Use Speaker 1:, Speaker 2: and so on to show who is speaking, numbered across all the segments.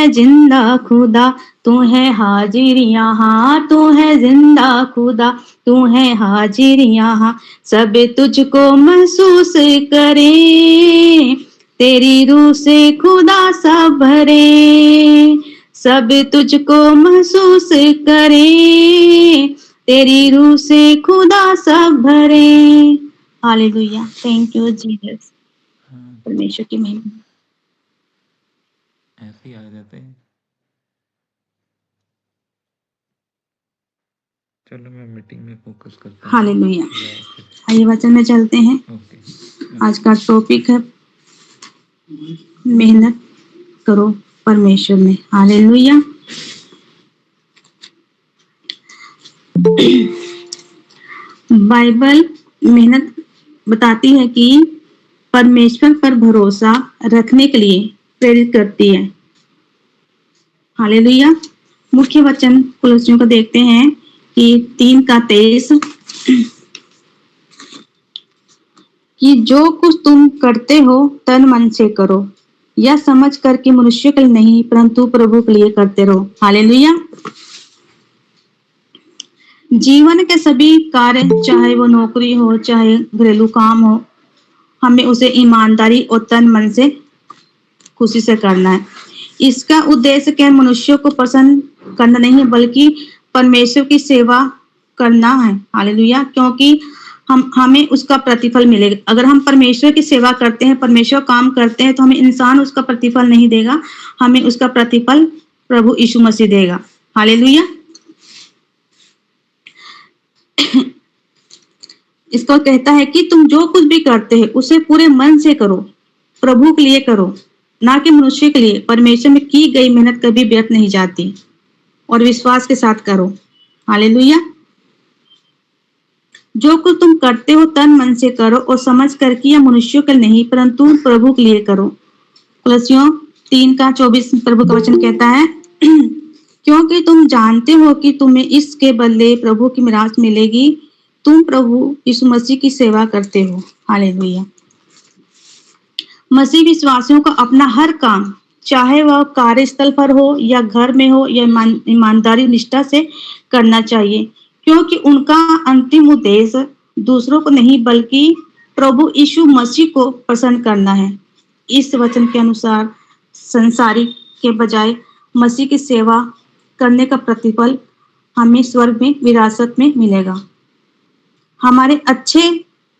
Speaker 1: है जिंदा खुदा, तू है हाजिर यहाँ, तू है जिंदा खुदा, तू है हाजिर यहाँ। सब तुझको महसूस करे, तेरी रूह से खुदा सब भरे। सब तुझको महसूस करे, तेरी रूह से खुदा सब भरे। Hallelujah, thank you Jesus. परमेश्वर की महिमा।
Speaker 2: ऐसे ही आ जाते हैं। चलो मैं मीटिंग में फोकस करता हूँ।
Speaker 1: हालेलुया। आइए वचन में चलते हैं। आज का टॉपिक है मेहनत करो परमेश्वर में। हालेलुया। बाइबल मेहनत बताती है कि परमेश्वर पर भरोसा रखने के लिए प्रेरित करती है। हालेलुया। मुख्य वचन कुलसियों को देखते हैं कि 3:23 कि जो कुछ तुम करते हो तन मन से करो, यह समझ कर कि मनुष्य के लिए नहीं परंतु प्रभु के लिए करते रहो। हालेलुया। जीवन के सभी कार्य, चाहे वो नौकरी हो चाहे घरेलू काम हो, हमें उसे ईमानदारी और तन मन से खुशी से करना है। इसका उद्देश्य क्या मनुष्य को प्रसन्न करना नहीं बल्कि परमेश्वर की सेवा करना है। हालेलुया। क्योंकि हमें उसका प्रतिफल मिलेगा। अगर हम परमेश्वर की सेवा करते हैं, परमेश्वर काम करते हैं, तो हमें इंसान उसका प्रतिफल नहीं देगा, हमें उसका प्रतिफल प्रभु यीशु मसीह देगा। हालेलुया। इसको कहता है कि तुम जो कुछ भी करते हैं उसे पूरे मन से करो, प्रभु के लिए करो, ना कि मनुष्य के लिए। परमेश्वर में की गई मेहनत कभी व्यर्थ नहीं जाती, और विश्वास के साथ करो। हालेलुया। जो कुछ तुम करते हो तन मन से करो और समझ कर कि यह मनुष्यों के नहीं परंतु प्रभु के लिए करो। कुलसियों 3:24 प्रभु का वचन कहता है क्योंकि तुम जानते हो कि तुम्हें इसके बदले प्रभु की मिरास मिलेगी, तुम प्रभु यीशु मसीह की सेवा करते हो। हालेलुया। मसीह विश्वासियों का अपना हर काम, चाहे वह कार्यस्थल पर हो या घर में हो, या ईमानदारी निष्ठा से करना चाहिए, क्योंकि उनका अंतिम उद्देश्य दूसरों को नहीं बल्कि प्रभु यीशु मसीह को प्रसन्न करना है। इस वचन के अनुसार संसारिक के बजाय मसीह की सेवा करने का प्रतिफल हमें स्वर्ग में विरासत में मिलेगा। हमारे अच्छे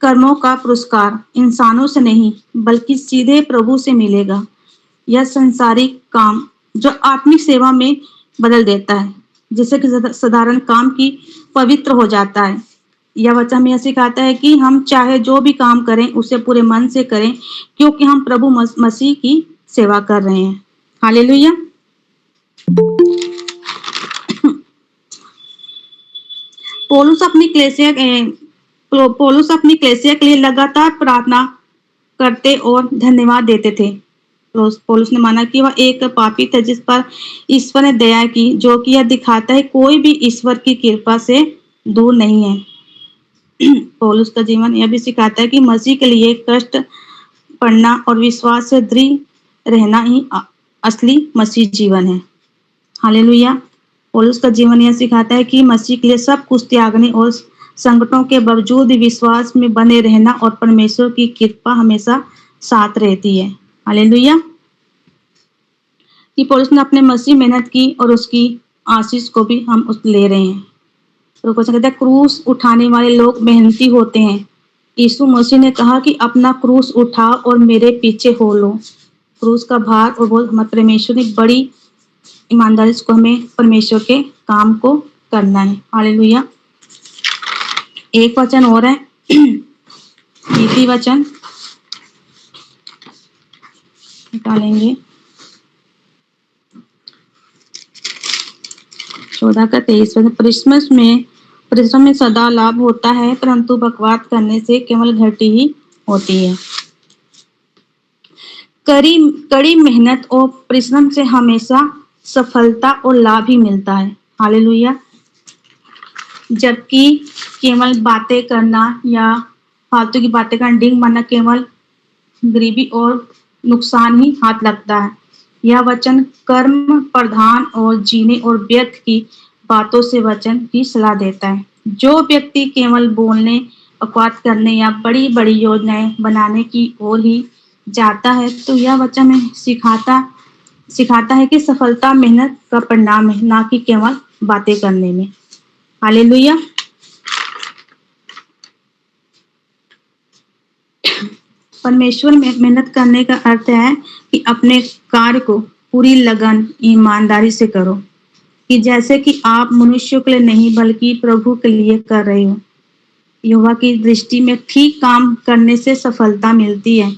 Speaker 1: कर्मों का पुरस्कार इंसानों से नहीं बल्कि सीधे प्रभु से मिलेगा। यह संसारिक काम जो आत्मिक सेवा में बदल देता है, जिससे कि साधारण काम की पवित्र हो जाता है। यह वचन हमें सिखाता है कि हम चाहे जो भी काम करें उसे पूरे मन से करें, क्योंकि हम प्रभु मसीह की सेवा कर रहे हैं। हालेलुया। पौलुस अपनी कलीसिया के लिए लगातार प्रार्थना करते और धन्यवाद देते थे। पौलुस ने माना कि वह एक पापी था जिस पर ईश्वर ने दया की, जो कि यह दिखाता है कोई भी ईश्वर की कृपा से दूर नहीं है। पौलुस का जीवन यह भी सिखाता है कि मसीह के लिए कष्ट पड़ना और विश्वास से दृढ़ रहना ही असली मसीह जीवन है। हालेलुया। पौलुस का जीवन यह सिखाता है कि मसीह के लिए सब कुछ त्यागने और संकटों के बावजूद विश्वास में बने रहना और परमेश्वर की कृपा हमेशा साथ रहती है। हालेलुया। कि पौलुस ने अपने मसीह मेहनत की और उसकी आशीष को भी हम उस ले रहे हैं। तो कुछ कहता है क्रूस उठाने वाले लोग मेहनती होते हैं। यीशु मसीह ने कहा कि अपना क्रूस उठाओ और मेरे पीछे हो लो। क्रूस का भार और बोझ हमारे परमेश्वर ने बड़ी ईमानदारी से हमें परमेश्वर के काम को करना है। हालेलुया। एक वचन और है नीति वचन निकालेंगे 14:23। परिश्रम में सदा लाभ होता है परंतु बकवाद करने से केवल घटी ही होती है। कड़ी मेहनत और परिश्रम से हमेशा सफलता और लाभ ही मिलता है। हालेलुया। जबकि केवल बातें करना या फालतू की बातें करना, डिंग मारना, केवल गरीबी और नुकसान ही हाथ लगता है। यह वचन कर्म प्रधान और जीने और व्यर्थ की बातों से वचन की सलाह देता है। जो व्यक्ति केवल बोलने, बकवास करने या बड़ी-बड़ी योजनाएं बनाने की ओर ही जाता है, तो यह वचन हमें सिखाता है कि सफलता मेहनत का परिणाम है, ना कि केवल बातें करने में। हालेलुया। परमेश्वर में मेहनत करने का अर्थ है कि अपने कार्य को पूरी लगन, ईमानदारी से करो, कि जैसे कि आप मनुष्यों के लिए नहीं बल्कि प्रभु के लिए कर रहे हो। यहोवा की दृष्टि में ठीक काम करने से सफलता मिलती है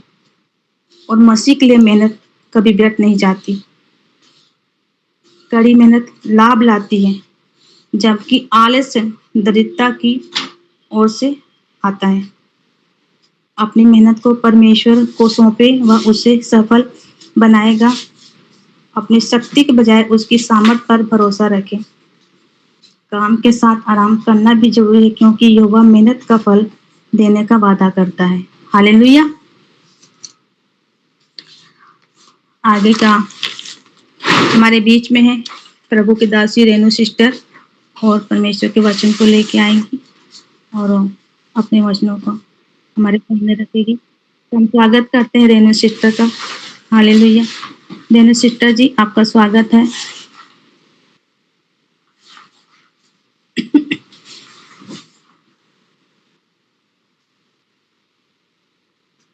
Speaker 1: और मसीह के लिए मेहनत कभी व्यर्थ नहीं जाती। कड़ी मेहनत लाभ लाती है, जबकि आलस्य दरिद्रता की ओर से आता है। अपनी मेहनत को परमेश्वर को सौंपे, वह उसे सफल बनाएगा। अपनी शक्ति के बजाय उसकी सामर्थ पर भरोसा रखें। काम के साथ आराम करना भी जरूरी है, क्योंकि यहोवा मेहनत का फल देने का वादा करता है। हालेलुया। आगे का हमारे बीच में है प्रभु की दासी रेनू सिस्टर, और परमेश्वर के वचन को लेके आएंगी और अपने वचनों को हमारे सामने रखेगी। तो हम स्वागत करते हैं रेनू सिस्टर का। हालेलुया। रेनू सिस्टर जी, आपका स्वागत है।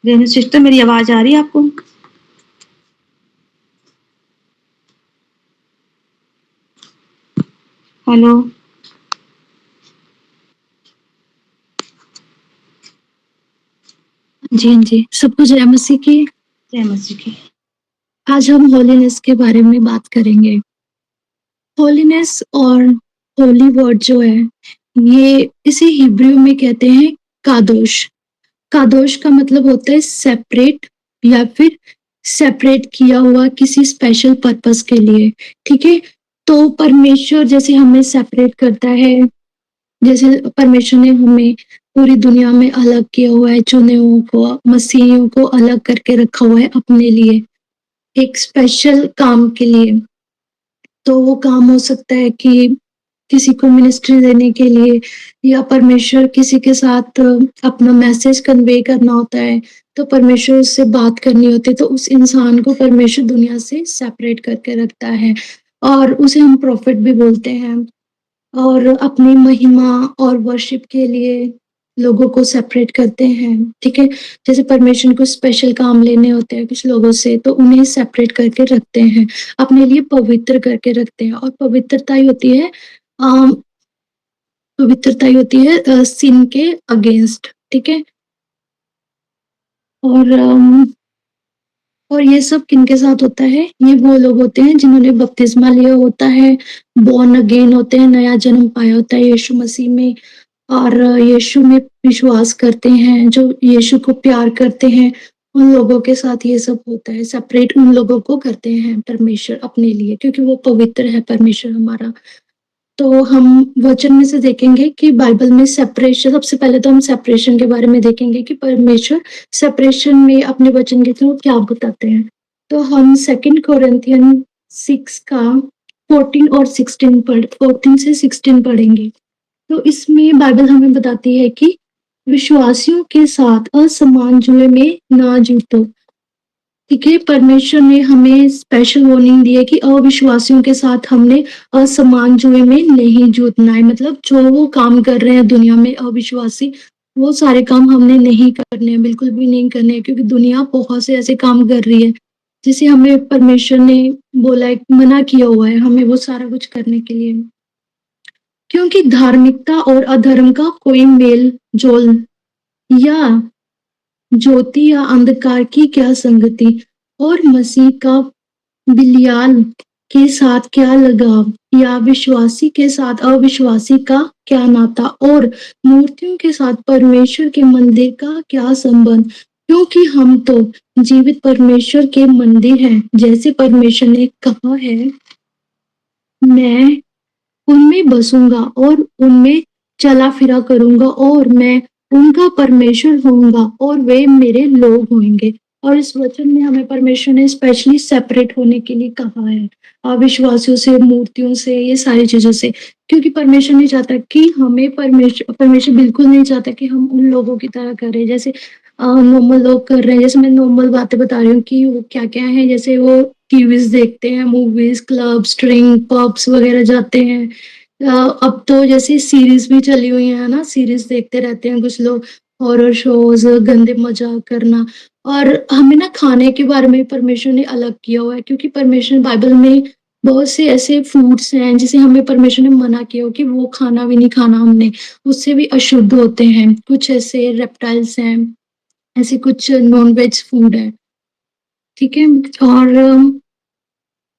Speaker 1: रेनू सिस्टर, मेरी आवाज आ रही है आपको? हेलो।
Speaker 3: जी हाँ जी, सबको जय मसीह की।
Speaker 1: जय मसीह की।
Speaker 3: आज हम होलीनेस के बारे में बात करेंगे। होलीनेस और होली वर्ड जो है, ये इसे हिब्रू में कहते हैं कादोश। कादोश का मतलब होता है सेपरेट या फिर सेपरेट किया हुआ किसी स्पेशल पर्पस के लिए। ठीक है, तो परमेश्वर जैसे हमें सेपरेट करता है, जैसे परमेश्वर ने हमें पूरी दुनिया में अलग किया हुआ है, चुने हुओं को, मसीहियों को अलग करके रखा हुआ है अपने लिए, एक स्पेशल काम के लिए। तो वो काम हो सकता है कि किसी को मिनिस्ट्री देने के लिए, या परमेश्वर किसी के साथ अपना मैसेज कन्वे करना होता है, तो परमेश्वर उससे बात करनी होती है, तो उस इंसान को परमेश्वर दुनिया से सेपरेट करके रखता है, और उसे हम प्रॉफिट भी बोलते हैं। और अपनी महिमा और वर्शिप के लिए लोगों को सेपरेट करते हैं। ठीक है, जैसे परमेश्वर को स्पेशल काम लेने होते हैं कुछ लोगों से, तो उन्हें सेपरेट करके रखते हैं, अपने लिए पवित्र करके रखते हैं। और पवित्रता ही होती है सिन के अगेंस्ट। ठीक है, और ये सब किनके साथ होता है? ये वो लोग होते हैं जिन्होंने बपतिस्मा लिया होता है, बॉर्न अगेन होते हैं, नया जन्म पाया होता है यीशु मसीह में, और यीशु में विश्वास करते हैं, जो यीशु को प्यार करते हैं, उन लोगों के साथ ये सब होता है। सेपरेट उन लोगों को करते हैं परमेश्वर अपने लिए, क्योंकि वो पवित्र है परमेश्वर हमारा। तो हम वचन में से देखेंगे कि बाइबल में सेपरेशन, सबसे पहले तो हम सेपरेशन के बारे में देखेंगे कि परमेश्वर सेपरेशन में अपने वचन के थ्रू क्या बताते हैं। तो हम 2 कोरिन्थियन 6 का 14 से 16 पढ़ेंगे। तो इसमें बाइबल हमें बताती है कि विश्वासियों के साथ असमान जुए में ना जूटो। ठीक है, परमेश्वर ने हमें स्पेशल वार्निंग दी है कि अविश्वासियों के साथ हमने असमान जुए में नहीं जूतना है। मतलब जो वो काम कर रहे हैं दुनिया में अविश्वासी, वो सारे काम हमने नहीं करने हैं, बिल्कुल भी नहीं करने हैं, क्योंकि दुनिया बहुत से ऐसे काम कर रही है जिसे हमें परमेश्वर ने बोला है, मना किया हुआ है हमें वो सारा कुछ करने के लिए। क्योंकि धार्मिकता और अधर्म का कोई मेल जोल, या ज्योति या अंधकार की क्या संगति, और मसीह का बिलियाल के साथ क्या लगाव, या विश्वासी के साथ अविश्वासी का क्या नाता, और मूर्तियों के साथ परमेश्वर के मंदिर का क्या संबंध। क्योंकि हम तो जीवित परमेश्वर के मंदिर हैं, जैसे परमेश्वर ने कहा है, मैं उनमें बसूंगा और उनमें चला फिरा करूंगा, और मैं उनका परमेश्वर होऊंगा और वे मेरे लोग होंगे। और इस वचन में हमें परमेश्वर ने स्पेशली सेपरेट होने के लिए कहा है, अविश्वासियों से, मूर्तियों से, ये सारी चीज़ों से। क्योंकि परमेश्वर नहीं चाहता कि हमें परमेश्वर बिल्कुल नहीं चाहता कि हम उन लोगों की तरह करें, जैसे नॉर्मल लोग कर रहे हैं। जैसे मैं नॉर्मल बातें बता रही हूँ कि वो क्या-क्या हैं, जैसे वो टीवीज़ देखते हैं, मूवीज़, क्लब्स, ड्रिंक, पब्स वगैरह जाते हैं। अब तो जैसे सीरीज़ भी चली हुई है ना, सीरीज़ देखते रहते हैं कुछ लोग, हॉरर शोज़, गंदे मज़ाक करना। और हमें ना खाने के बारे में परमेश्वर ने अलग किया हुआ है, क्योंकि परमेश्वर बाइबल में बहुत से ऐसे फूड्स हैं जिसे हमें परमेश्वर ने मना किया हो कि वो खाना भी नहीं खाना हमने, उससे भी अशुद्ध होते हैं। कुछ ऐसे रेप्टाइल्स हैं, ऐसे कुछ नॉन-वेज फूड है, ठीक है? और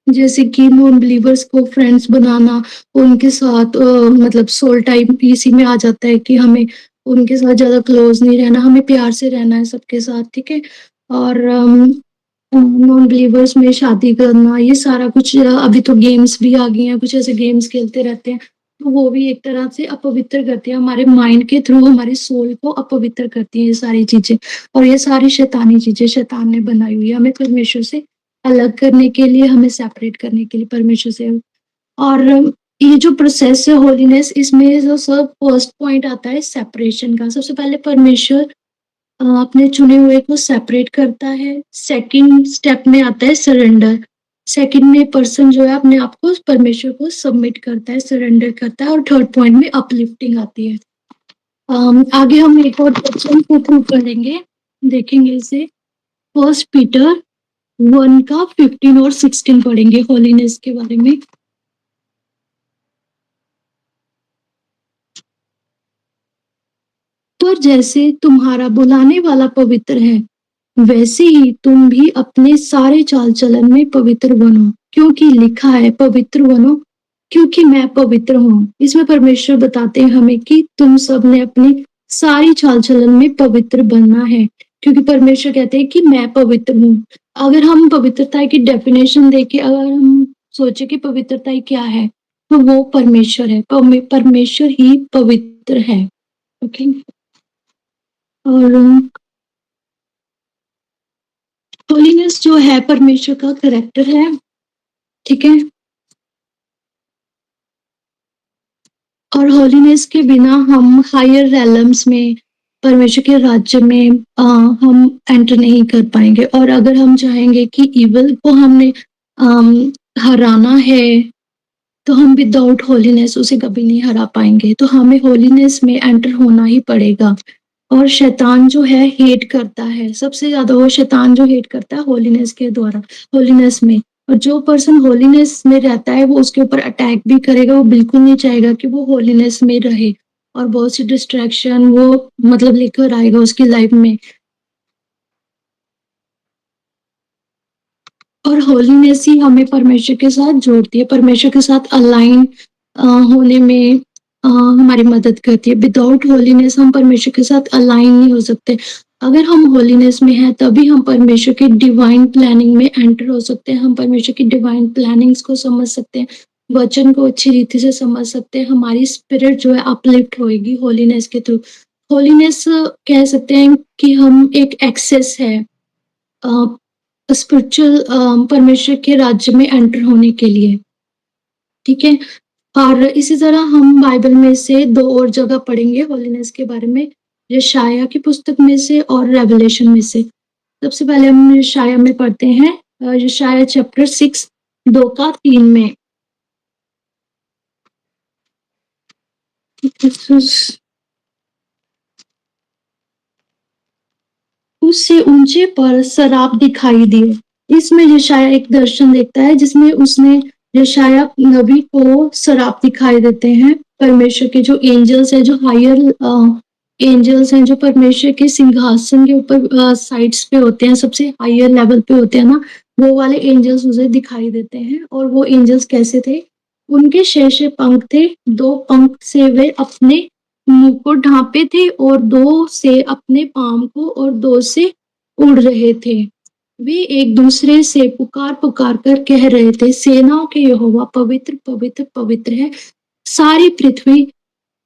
Speaker 3: जैसे कि नॉन बिलीवर्स को फ्रेंड्स बनाना, उनके साथ मतलब सोल टाइम इसी में आ जाता है कि हमें उनके साथ ज़्यादा क्लोज़ नहीं रहना, हमें प्यार से रहना है सबके साथ, ठीक है? और नॉन बिलीवर्स में शादी करना, ये सारा कुछ अभी तो गेम्स भी आ गई हैं, कुछ ऐसे गेम्स खेलते रहते हैं, तो वो भी एक तरह से अपवित्र करती है, हमारे माइंड के थ्रू हमारी सोल को अपवित्र करती हैं ये सारी चीज़ें। और ये सारी शैतानी चीज़ें शैतान ने बनाई हुई है, हमें परमेश्वर से अलग करने के लिए, हमें सेपरेट करने के लिए परमेश्वर से। और ये जो प्रोसेस है होलीनेस, इसमें जो सब फर्स्ट पॉइंट आता है सेपरेशन का। सबसे पहले परमेश्वर अपने चुने हुए को सेपरेट करता है। सेकंड स्टेप में आता है सरेंडर। सेकंड में पर्सन जो है अपने आप को परमेश्वर को सबमिट करता है, सरेंडर करता है। और थर्ड पॉइंट में अपलिफ्टिंग आती है। आगे हम एक और वचन को थ्रू पढ़ेंगे, देखेंगे इसे। फर्स्ट पीटर 1 का 15 और 16 पढ़ेंगे होलीनेस के बारे में। पर जैसे तुम्हारा बुलाने वाला पवित्र है, वैसे ही तुम भी अपने सारे चाल चलन में पवित्र बनो, क्योंकि लिखा है पवित्र बनो क्योंकि मैं पवित्र हूँ। इसमें परमेश्वर बताते हैं हमें कि तुम सब ने अपनी सारी चाल चलन में पवित्र बनना है, क्योंकि परमेश्वर कहते हैं कि मैं पवित्र हूँ। अगर हम पवित्रता की डेफिनेशन देखें, अगर हम सोचे कि पवित्रता क्या है, तो वो परमेश्वर है। परमेश्वर ही पवित्र है। ओके। और होलीनेस जो है परमेश्वर का करैक्टर है, ठीक है? और होलीनेस के बिना हम हायर रेलम्स में, परमेश्वर के राज्य में हम एंटर नहीं कर पाएँगे। और अगर हम चाहेंगे कि ईविल को हमने हराना है, तो हम विदाउट होलीनेस उसे कभी नहीं हरा पाएँगे। तो हमें होलीनेस में एंटर होना ही पड़ेगा। और शैतान जो है हेट करता है, सबसे ज़्यादा वो शैतान जो हेट करता है होलीनेस के द्वारा, होलीनेस में। और जो पर्सन होलीनेस में रहता है वो उसके ऊपर अटैक भी करेगा, वो बिल्कुल नहीं चाहेगा कि वो होलीनेस में रहे। और बहुत सी डिस्ट्रैक्शन वो मतलब लेकर आएगा उसकी लाइफ में। और होलीनेस ही हमें परमेश्वर के साथ जोड़ती है, परमेश्वर के साथ अलाइन होने में हमारी मदद करती है। विदाउट होलीनेस हम परमेश्वर के साथ अलाइन नहीं हो सकते। अगर हम होलीनेस में हैं तभी हम परमेश्वर की डिवाइन प्लानिंग में एंटर हो सकते हैं, हम परमेश्वर की डिवाइन प्लानिंग्स को समझ सकते हैं, वचन को अच्छी रीति से समझ सकते हैं, हमारी स्पिरिट जो है अपलिफ्ट होएगी होलीनेस के थ्रू। होलीनेस कह सकते हैं कि हम एक एक्सेस है स्पिरिचुअल परमेश्वर के राज्य में एंटर होने के लिए, ठीक है? और इसी तरह हम बाइबल में से 2 और जगह पढ़ेंगे होलीनेस के बारे में, यशायाह की पुस्तक में से और रेवलेशन में से। सबसे पहले हम यशायाह में पढ़ते हैं, यशायाह चैप्टर 6 2 का 3 में। उससे ऊंचे पर शराब दिखाई दिए। इसमें यशायाह एक दर्शन देखता है जिसमें उसने यशायाह नबी को शराब दिखाई देते हैं। परमेश्वर के जो एंजल्स हैं, जो हायर एंजल्स हैं, जो परमेश्वर के सिंहासन के ऊपर साइड्स पे होते हैं, सबसे हायर लेवल पे होते हैं ना, वो वाले एंजल्स उसे दिखाई देते हैं। और वो एंजल्स कैसे थे? उनके 6 पंख थे, 2 पंख से वे अपने मुँह को ढाँपे थे और 2 से अपने पाँव को और 2 से उड़ रहे थे। वे एक दूसरे से पुकार-पुकार कर कह रहे थे, सेनाओं के यहोवा पवित्र, पवित्र, पवित्र है सारी पृथ्वी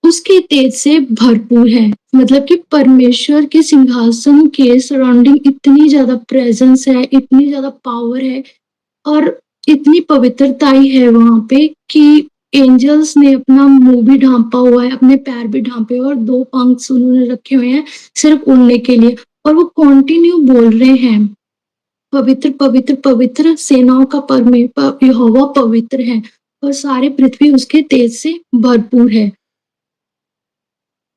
Speaker 3: उसके तेज से भरपूर है। मतलब कि परमेश्वर के सिंहासन के सराउंडिंग इतनी ज़्यादा प्रेज़ेंस है, इतनी ज़्यादा पावर है और इतनी पवित्रताई है वहाँ पे कि एंजल्स ने अपना मुँह भी ढाँपा हुआ है, अपने पैर भी ढाँपे हुए और 2 पंख उन्होंने रखे हुए हैं सिर्फ़ उड़ने के लिए और वो कंटिन्यू बोल रहे हैं, पवित्र, पवित्र, पवित्र सेनाओं का यहोवा पवित्र है और सारी पृथ्वी उसके तेज से भरपूर है।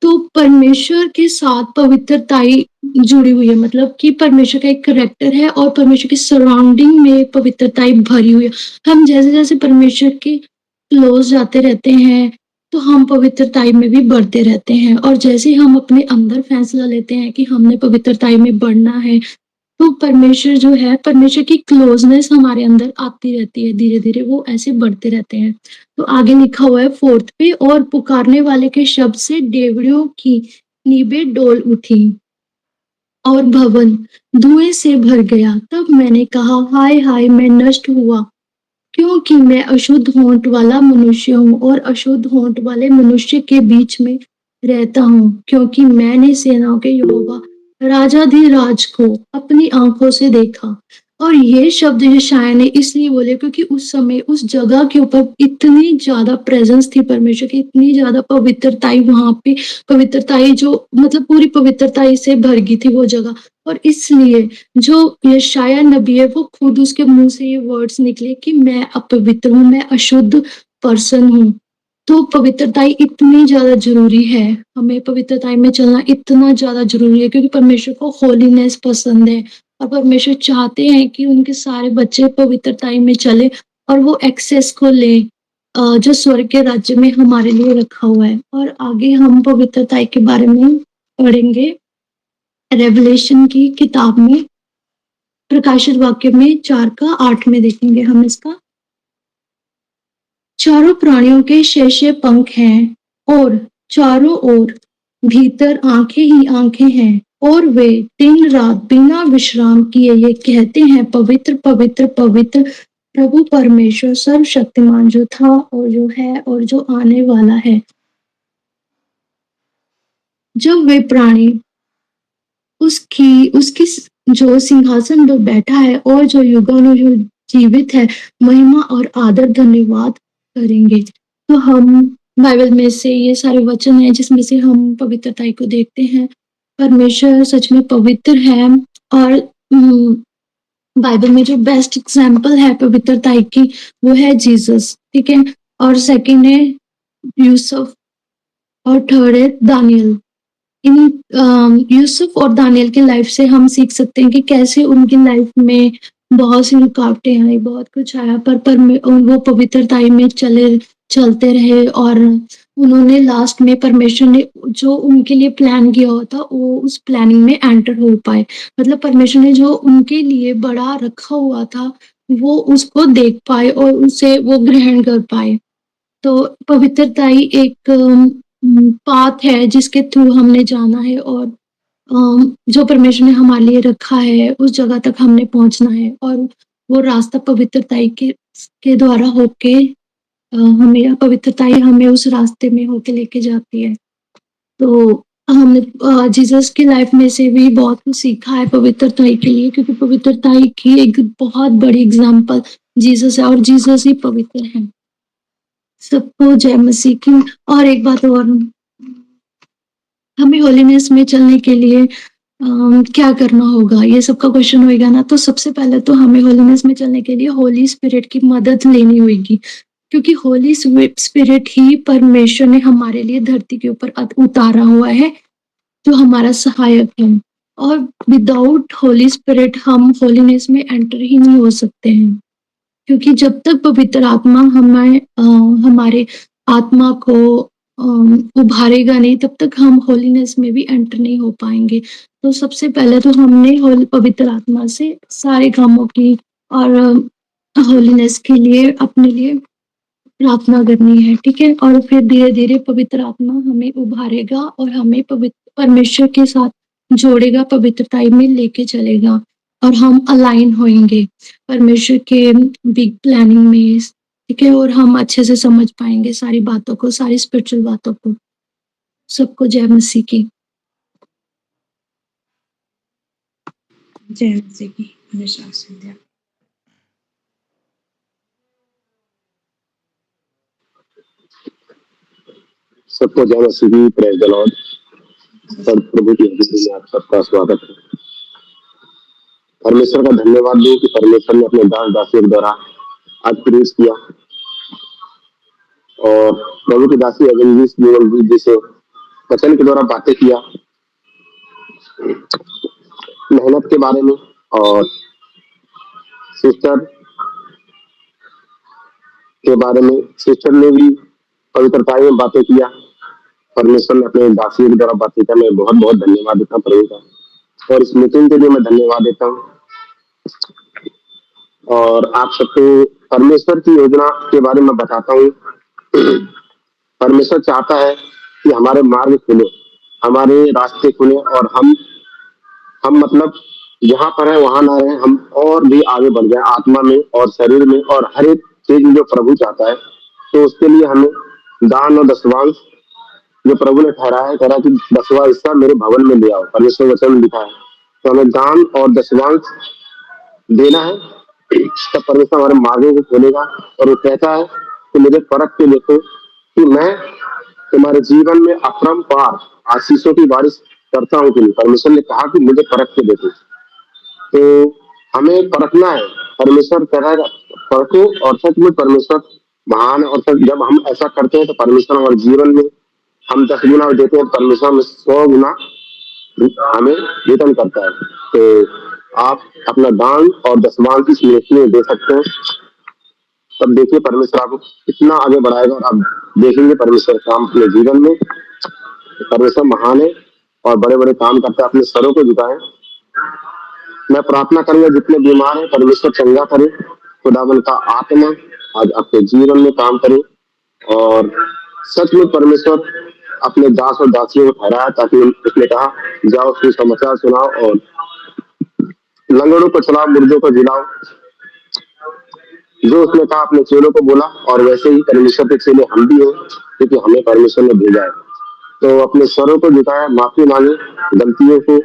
Speaker 3: तो परमेश्वर के साथ पवित्रताई जुड़ी हुई है, मतलब कि परमेश्वर का एक करैक्टर है और परमेश्वर की सराउंडिंग में पवित्रताई भरी हुई है। हम जैसे-जैसे परमेश्वर के क्लोज़ जाते रहते हैं, तो हम पवित्रताई में भी बढ़ते रहते हैं और जैसे ही हम अपने अंदर फैसला लेते हैं कि हमने पवित्रताई में बढ़ना है, तो परमेश्वर जो है, परमेश्वर की क्लोज़नेस हमारे अंदर आती रहती है, धीरे-धीरे वो ऐसे बढ़ते रहते हैं। तो आगे लिखा हुआ है 4th पे, और पुकारने वाले के शब्द से डेवढ़ियों की नींवें डोल उठी और भवन धुएँ से भर गया। तब मैंने कहा, हाय हाय, मैं नष्ट हुआ, क्योंकि मैं अशुद्ध होंठ वाला मनुष्य हूँ और अशुद्ध होंठ वाले मनुष्य के बीच में रहता हूँ, क्योंकि मैंने सेनाओं के यहोवा राजाधिराज को अपनी आंखों से देखा। और ये शब्द यशायाह ने इसलिए बोले क्योंकि उस समय उस जगह के ऊपर इतनी ज्यादा प्रेजेंस थी परमेश्वर की, इतनी ज्यादा पवित्रताई वहां पे, पवित्रताई जो मतलब पूरी पवित्रताई से भर गई थी वो जगह। और इसलिए जो यशायाह नबी है वो खुद उसके मुंह से ये वर्ड्स निकले कि मैं अपवित्र हूँ, मैं अशुद्ध पर्सन हूँ। तो पवित्रताई इतनी ज़्यादा ज़रूरी है, हमें पवित्रताई में चलना इतना ज़्यादा ज़रूरी है क्योंकि परमेश्वर को होलीनेस पसंद है और परमेश्वर चाहते हैं कि उनके सारे बच्चे पवित्रताई में चले और वो एक्सेस को लें जो स्वर्ग के राज्य में हमारे लिए रखा हुआ है। और आगे हम पवित्रताई के बारे में पढ़ेंगे रेवलेशन की किताब में, प्रकाशित वाक्य में 4 का 8 में देखेंगे हम इसका। चारों प्राणियों के 6-6 पंख हैं और चारों ओर भीतर आंखें ही आंखें हैं और वे दिन रात बिना विश्राम किए ये कहते हैं, पवित्र पवित्र पवित्र प्रभु परमेश्वर सर्वशक्तिमान, जो था और जो है और जो आने वाला है। जब वे प्राणी उसकी जो सिंहासन पर बैठा है और जो युगानुयुग जीवित है, महिमा और आदर धन्यवाद करेंगे। तो हम बाइबल में से ये सारे वचन हैं जिसमें से हम पवित्रताई को देखते हैं। परमेश्वर सच में पवित्र है और बाइबल में जो बेस्ट एग्जाम्पल है पवित्रताई की वो है जीसस, ठीक है। और सेकंड है यूसुफ और थर्ड है दानियल। इन यूसुफ और दानियल की लाइफ से हम सीख सकते हैं कि कैसे उनकी लाइफ में बहुत सी रुकावटें आई, बहुत कुछ आया, पर वो पवित्रताई में चलते रहे और उन्होंने लास्ट में परमेश्वर ने जो उनके लिए प्लान किया हुआ था वो उस प्लानिंग में एंटर हो पाए। मतलब परमेश्वर ने जो उनके लिए बड़ा रखा हुआ था वो उसको देख पाए और उसे वो ग्रहण कर पाए। तो पवित्रताई एक पाथ है जिसके थ्रू हमने जाना है और जो परमेश्वर ने हमारे लिए रखा है उस जगह तक हमने पहुंचना है और वो रास्ता पवित्रताई के द्वारा होके हमें पवित्रताई हमें उस रास्ते में होके लेके जाती है। तो हमने जीसस की लाइफ में से भी बहुत कुछ सीखा है पवित्रताई के लिए, क्योंकि पवित्रताई की एक बहुत बड़ी एग्जाम्पल जीसस है और जीसस ही पवित्र है। सबको जय मसीह की। और एक बात और, हमें होलीनेस में चलने के लिए क्या करना होगा, ये सबका क्वेश्चन होएगा ना। तो सबसे पहले तो हमें होलीनेस में चलने के लिए होली स्पिरिट की मदद लेनी होगी, क्योंकि होली स्पिरिट ही परमेश्वर ने हमारे लिए धरती के ऊपर उतारा हुआ है, जो हमारा सहायक है। और विदाउट होली स्पिरिट हम होलीनेस में एंटर ही नहीं हो सकते हैं, क्योंकि जब तक पवित्र आत्मा हमारे आत्मा को उभारेगा नहीं तब तक हम होलीनेस में भी एंटर नहीं हो पाएंगे। तो सबसे पहले तो हमने पवित्र आत्मा से सारे कामों की और होलीनेस के लिए अपने लिए प्रार्थना करनी है, ठीक है। और फिर धीरे धीरे पवित्र आत्मा हमें उभारेगा और हमें पवित्र परमेश्वर के साथ जोड़ेगा, पवित्रताई में लेके चलेगा और हम अलाइन होंगे परमेश्वर के बिग प्लानिंग में, ठीक है। और हम अच्छे से समझ पाएंगे सारी बातों को, सारी स्पिरिचुअल बातों को। सबको जय मसीह की।
Speaker 1: जय मसीह की हमेशा संध्या।
Speaker 4: सबको जय मसीह की, प्रेज द लॉर्ड। सब प्रभु की हज़ूरी में आप सबका स्वागत है। परमेश्वर का धन्यवाद दूं कि परमेश्वर ने अपने दास दासियों के द्वारा आज प्रवेश किया और प्रभु की दासी एवेंजलिस्ट न्यूअल जी से वचन के द्वारा बातें किया मेहनत के बारे में, और सिस्टर के बारे में सिस्टर ने भी पवित्रता में बातें किया। परमेश्वर ने अपने दासियों के द्वारा बातें किया। मैं बहुत बहुत धन्यवाद देता हूँ प्रभु का, और इस मीटिंग के लिए मैं धन्यवाद देता हूँ। और आप सबको परमेश्वर की योजना के बारे में बताता हूँ। परमेश्वर चाहता है कि हमारे मार्ग खुले, हमारे रास्ते खुले, और हम मतलब जहाँ पर है वहां ना रहे, हम और भी आगे बढ़ जाए आत्मा में और शरीर में और हर एक चीज जो प्रभु चाहता है। तो उसके लिए हमें दान और दशवांश जो प्रभु ने ठहराया है, करा कि 10वां हिस्सा मेरे भवन में ले आओ। परमेश्वर वचन में लिखा है, तो हमें दान और दशवांश देना है, तब परमेश्वर हमारे मार्गों को खोलेगा। और वो कहता है कि मुझे परख के देखो कि मैं तुम्हारे जीवन में अपरंपार आशीषों की बारिश करता हूँ कि नहीं। परमेश्वर ने कहा कि मुझे परख के देखो, तो हमें परखना है। परमेश्वर कह रहा है परखो, और सच में परमेश्वर महान है। और सच जब हम ऐसा करते हैं तो परमेश्वर हमारे जीवन में हम 10 गुना देते हैं, परमेश्वर में 100 गुना हमें रिटर्न करता है। तो आप अपना दान और दशमांश इस मिनिस्ट्री में दे सकते हैं, तब देखिए परमेश्वर आपको कितना आगे बढ़ाएगा, और आप देखेंगे परमेश्वर काम अपने जीवन में। परमेश्वर महान है और बड़े बड़े काम करता है। अपने सरों को झुकाएं। मैं प्रार्थना करूंगा जितने बीमार हैं परमेश्वर चंगा करे, खुदावन का आत्मा आज आपके जीवन में काम करे, और सच में परमेश्वर अपने दास और दासियों को ठहराया, ताकि उसने कहा जाओ सुसमाचार सुनाओ और लंगड़ों को चलाओ, मुर्दों को जिलाओ। जो उसने कहा अपने चेलों को बोला, और वैसे ही परमेश्वर के चेले हम भी हैं, क्योंकि हमें परमेश्वर ने भेजा है। तो अपने स्वरों को झुकाए, माफी मांगे, गलतियों को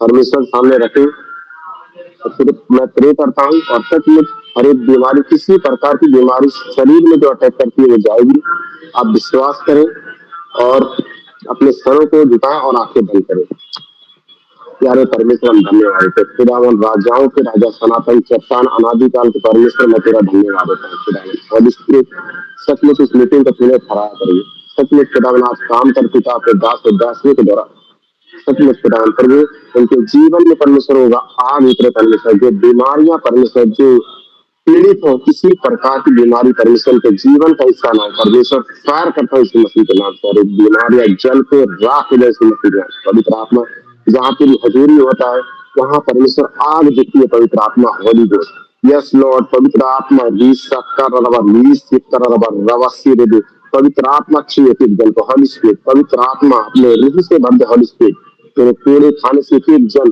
Speaker 4: परमेश्वर सामने रखें। और फिर मैं प्रे करता हूँ, और सच में हर एक बीमारी, किसी प्रकार की बीमारी शरीर में जो अटैक करती है वो जाएगी। आप विश्वास करें और अपने स्वरों को झुकाएं और आंखें बंद करें। प्यारे परमेश्वर हम धन्यवाद देते हैं। खुदावन राजाओं के राजा, सनातन चट्टान, अनादिकाल के परमेश्वर, मैं तेरा धन्यवाद देता हूँ खुदावन। और इसके सचमुच इस मीटिंग को तूने खड़ा करिए। सचमुच खुदावन आज काम कर पिता आपके दास और दासियों के द्वारा सचमुच खुदावन प्रभु उनके जीवन में परमेश्वर होगा आग उतरे परमेश्वर। जो बीमारियां परमेश्वर जो पीड़ित हो, किसी प्रकार की बीमारी परमेश्वर के जीवन का हिस्सा ना हो, परमेश्वर फायर करता है इसी मसीह के नाम से। और बीमारियां जल पे राख हो इसी मसीह के नाम से। पवित्र आत्मा जहाँ पर हजूरी होता है वहां परमेश्वर आग दिखती है। पवित्र आत्मा होली गोस्ट, यस लॉर्ड। पवित्र आत्मा पवित्र आत्मा जल को हॉली स्पिरिट, पवित्र आत्मा अपने रूह से भर दे हॉली स्पिरिट। तेरे पूरे खाने से एक जल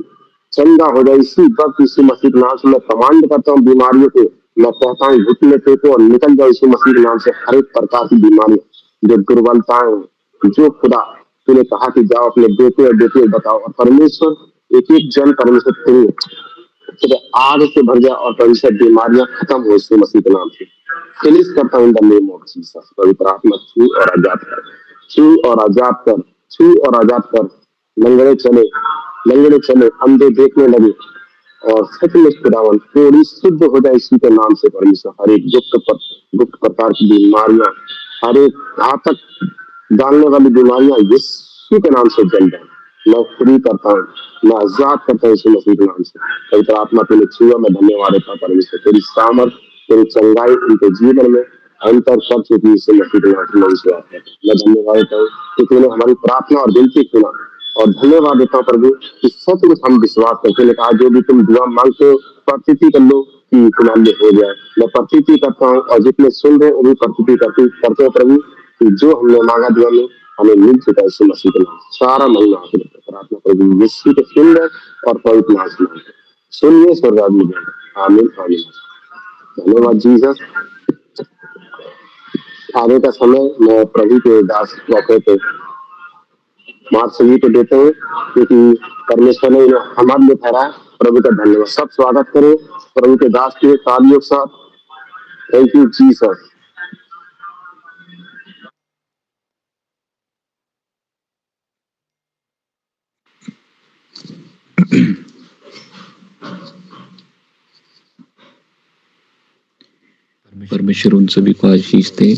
Speaker 4: चंगा हो जाए इसी वक्त इसी मसीह के नाम से। मैं कमांड करता हूँ बीमारियों को, मैं कहता हूँ घुटने टेको और निकल जाओ इसी मसीह के नाम से। हर एक प्रकार की बीमारियां, जो दुर्बलताएं, जो खुदा तूने कहा कि जाओ अपने बेटे और बेटे बताओ, और परमेश्वर एक एक जन परमेश्वर तेरे आग से भर जाए, और परमेश्वर बीमारियां खत्म हो इसी मसीह के नाम से। फिनिश करता हूँ in the name of Jesus. पवित्र आत्मा छू और आजाद कर, छू और आजाद कर, छू और आजाद कर। लंगड़े चले, अंधे देखने लगे, और सचमुच खुदावन थोड़ी शुद्ध हो जाए इसी के नाम से। परमेश्वर हर एक गुप्त प्रकार की बीमारियां, हर एक घातक डालने वाली बीमारियां यीशु के नाम से जल जाए। मैं फ्री करता हूँ, मैं आजाद करता हूँ इसी मसीह के नाम से। पवित्र आत्मा तूने छुआ, मैं धन्यवाद देता हूँ परमेश्वर। तेरी सामर्थ, तेरी चंगाई उनके जीवन में अंतर कर चुकी इसी मसीह के नाम से। मैं धन्यवाद देता हूँ कि तूने हमारी प्रार्थना और विनती सुना, और धन्यवाद देता हूँ प्रभु कि सचमुच हम विश्वास करते हैं। कहा जो भी तुम दुआ मांगते हो प्रतीति कर लो कि तुम्हारे हो जाए। मैं प्रतीति करता हूँ, और जितने सुन रहे वो भी प्रतीति करते हो प्रभु कि जो हमने मांगा दुआ में हमें मिल चुका है इसी मसीह के नाम। सारा महिमा प्रार्थना प्रभु यीशु के सुंदर और पवित्र नाम से सुनिए स्वर्गाधिपति में। आमीन आमीन। धन्यवाद जीसस। आगे का समय मैं प्रभु के दास मौके पे मार्ग सभी को देते हैं, क्योंकि परमेश्वर ने हमारे लिए ठहरा है। प्रभु का धन्यवाद। सब स्वागत करें प्रभु के दास के तालियों के साथ। Thank you Jesus.
Speaker 5: परमेश्वर उन सभी को आशीष दे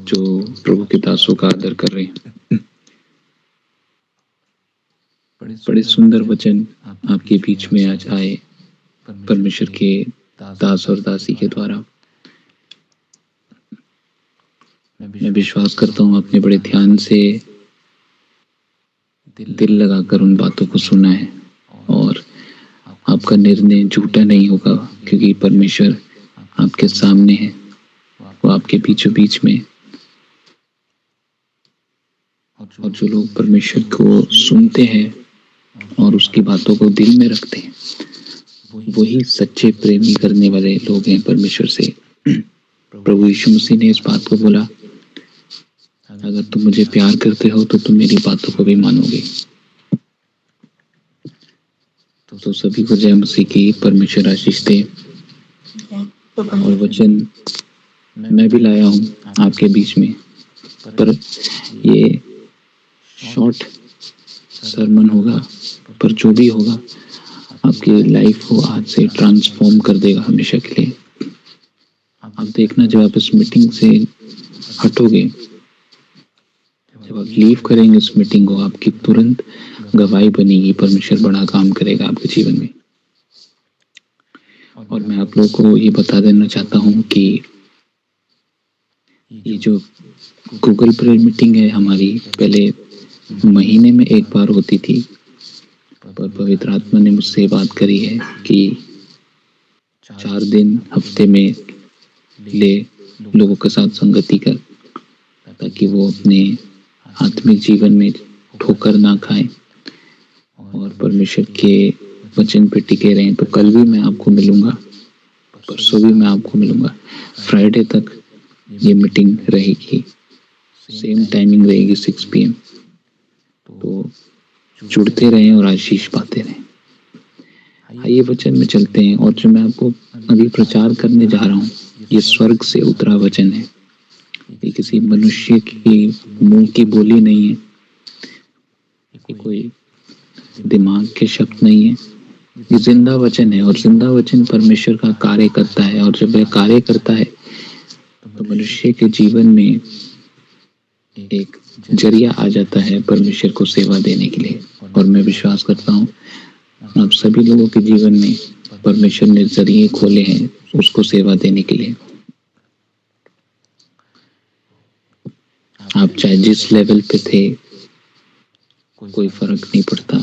Speaker 5: जो प्रभु के दासों का आदर कर रहे हैं। बड़े सुंदर वचन आपके बीच में आज आए परमेश्वर के दास और दासी के द्वारा। मैं विश्वास करता हूँ आपने बड़े ध्यान से दिल लगाकर उन बातों को सुना है और आपका निर्णय झूठा नहीं होगा, क्योंकि परमेश्वर आपके सामने है, वो आपके बीचों बीच में। और जो लोग परमेश्वर को सुनते हैं और उसकी बातों को दिल में रखते हैं, वही सच्चे प्रेमी करने वाले लोग हैं परमेश्वर से। प्रभु यीशु मसीह ने इस बात को बोला, अगर तुम मुझे प्यार करते हो तो तुम मेरी बातों को भी मानोगे। तो सभी को जय मसीह की। परमेश्वर आशीष दे। और वचन मैं भी लाया हूँ आपके बीच में, पर ये शॉर्ट सरमन होगा, पर जो भी होगा आपकी लाइफ को आज से ट्रांसफॉर्म कर देगा हमेशा के लिए। आप देखना, जब आप इस मीटिंग से हटोगे, जब आप लीव करेंगे इस मीटिंग को, आपकी तुरंत गवाही बनेगी। परमेश्वर बड़ा काम करेगा आपके जीवन में। और मैं आप लोगों को ये बता देना चाहता हूँ कि ये जो गूगल प्रेयर मीटिंग है हमारी, पहले महीने में एक बार होती थी, पर पवित्र आत्मा ने मुझसे बात करी है कि 4 दिन हफ्ते में ले लोगों के साथ संगति कर, ताकि वो अपने आत्मिक जीवन में ठोकर ना खाएं और परमेश्वर के वचन पे टिके रहें। तो कल भी मैं आपको मिलूंगा, परसों भी मैं आपको मिलूंगा। फ्राइडे तक ये मीटिंग रहेगी, सेम टाइमिंग रहेगी 6 PM। तो जुड़ते रहें और आशीष पाते रहें। आइए वचन में चलते हैं। और जो मैं आपको अभी प्रचार करने जा रहा हूँ, ये स्वर्ग से उतरा वचन है। ये किसी मनुष्य की मुंह की बोली नहीं है, ये कोई दिमाग के शब्द नहीं है, ये जिंदा वचन है। और जिंदा वचन परमेश्वर का कार्य करता है, और जब यह कार्य करता है तो मनुष्य के जीवन में एक जरिया आ जाता है परमेश्वर को सेवा देने के लिए। और मैं विश्वास करता हूँ आप सभी लोगों के जीवन में परमेश्वर ने जरिए खोले हैं उसको सेवा देने के लिए। आप चाहे जिस लेवल पे थे, कोई फर्क नहीं पड़ता।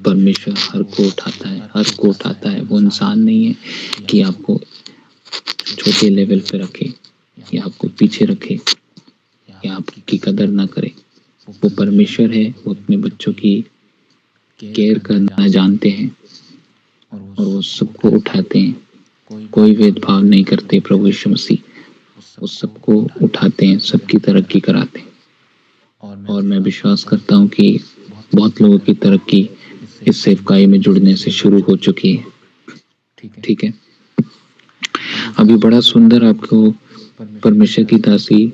Speaker 5: परमेश्वर हर को उठाता है, हर को उठाता है। वो इंसान नहीं है कि आपको छोटे लेवल पे रखे या आपको पीछे रखे या आपकी कदर ना करे। वो परमेश्वर है, वो अपने बच्चों की केयर करना जानते हैं और वो सबको उठाते हैं। कोई भेदभाव नहीं करते प्रभु यीशु मसीह, वो सबको उठाते हैं, सबकी तरक्की कराते हैं। और मैं विश्वास करता हूँ कि बहुत लोगों की तरक्की इस सेवकाई में जुड़ने से शुरू हो चुकी है। ठीक है। अभी बड़ा सुंदर आपको परमेश्वर की दासी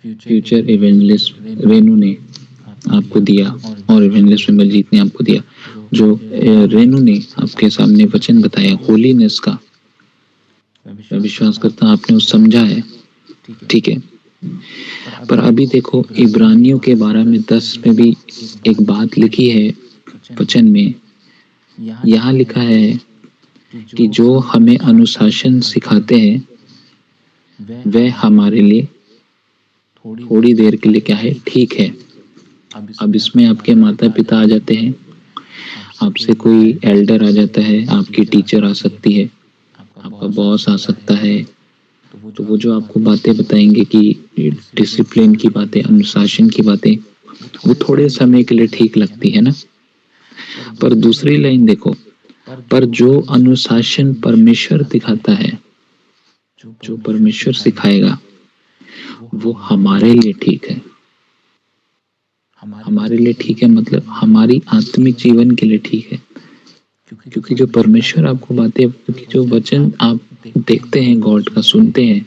Speaker 5: फ्यूचर इवेंजलिस्ट रेनू ने आपको दिया, और इवेंजलिस्ट विमलजीत ने आपको दिया। जो रेनू ने आपके सामने वचन बताया होलीनेस का, मैं विश्वास करता हूँ आपने वो समझा है। ठीक है। पर अभी देखो, इब्रानियों के 12 में 10 में भी एक बात लिखी है वचन में। यहाँ लिखा है कि जो हमें अनुशासन सिखाते हैं वह हमारे लिए थोड़ी देर के लिए क्या है, ठीक है। अब इसमें आपके माता पिता आ जाते हैं, आपसे कोई एल्डर आ जाता है, आपकी टीचर आ सकती है, आपका बॉस आ सकता है। तो वो जो आपको बातें बताएंगे कि डिसिप्लिन की बातें, अनुशासन की बातें, वो थोड़े समय के लिए ठीक लगती है ना। पर दूसरी लाइन देखो, पर जो अनुशासन परमेश्वर दिखाता है, जो परमेश्वर सिखाएगा, वो हमारे लिए ठीक है। हमारे लिए ठीक है, मतलब हमारी आत्मिक जीवन के लिए ठीक है। क्योंकि जो परमेश्वर आपको बातें, क्योंकि जो वचन आप देखते हैं गॉड का, सुनते हैं,